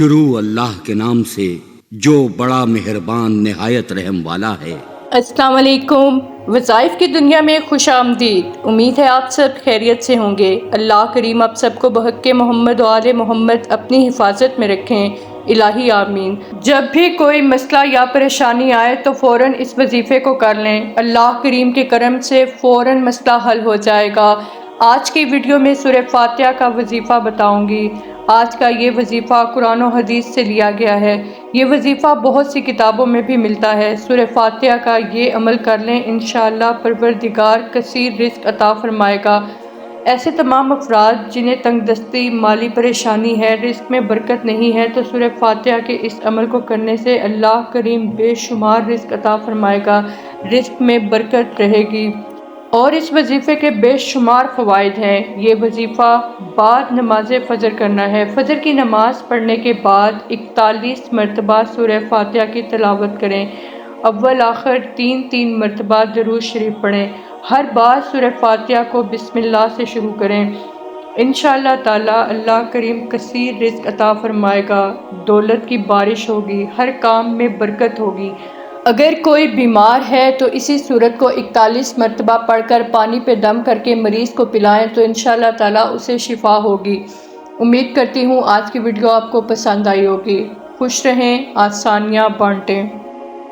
شروع اللہ کے نام سے جو بڑا مہربان نہایت رحم والا ہے۔ السلام علیکم۔ وظائف کی دنیا میں خوش آمدید۔ امید ہے آپ سب خیریت سے ہوں گے۔ اللہ کریم آپ سب کو بحق محمد و آل محمد اپنی حفاظت میں رکھیں، الہی آمین۔ جب بھی کوئی مسئلہ یا پریشانی آئے تو فوراً اس وظیفے کو کر لیں، اللہ کریم کے کرم سے فوراً مسئلہ حل ہو جائے گا۔ آج کی ویڈیو میں سورہ فاتحہ کا وظیفہ بتاؤں گی۔ آج کا یہ وظیفہ قرآن و حدیث سے لیا گیا ہے۔ یہ وظیفہ بہت سی کتابوں میں بھی ملتا ہے۔ سورہ فاتحہ کا یہ عمل کر لیں، انشاءاللہ پروردگار کثیر رزق عطا فرمائے گا۔ ایسے تمام افراد جنہیں تنگ دستی، مالی پریشانی ہے، رزق میں برکت نہیں ہے، تو سورہ فاتحہ کے اس عمل کو کرنے سے اللہ کریم بے شمار رزق عطا فرمائے گا، رزق میں برکت رہے گی۔ اور اس وظیفے کے بے شمار فوائد ہیں۔ یہ وظیفہ بعد نماز فجر کرنا ہے۔ فجر کی نماز پڑھنے کے بعد 41 مرتبہ سورہ فاتحہ کی تلاوت کریں۔ اول آخر 3 مرتبہ درود شریف پڑھیں۔ ہر بار سورہ فاتحہ کو بسم اللہ سے شروع کریں۔ انشاءاللہ تعالی اللہ کریم کثیر رزق عطا فرمائے گا، دولت کی بارش ہوگی، ہر کام میں برکت ہوگی۔ اگر کوئی بیمار ہے تو اسی سورت کو 41 مرتبہ پڑھ کر پانی پہ دم کر کے مریض کو پلائیں تو انشاءاللہ تعالی اسے شفا ہوگی۔ امید کرتی ہوں آج کی ویڈیو آپ کو پسند آئی ہوگی۔ خوش رہیں، آسانیاں بانٹیں۔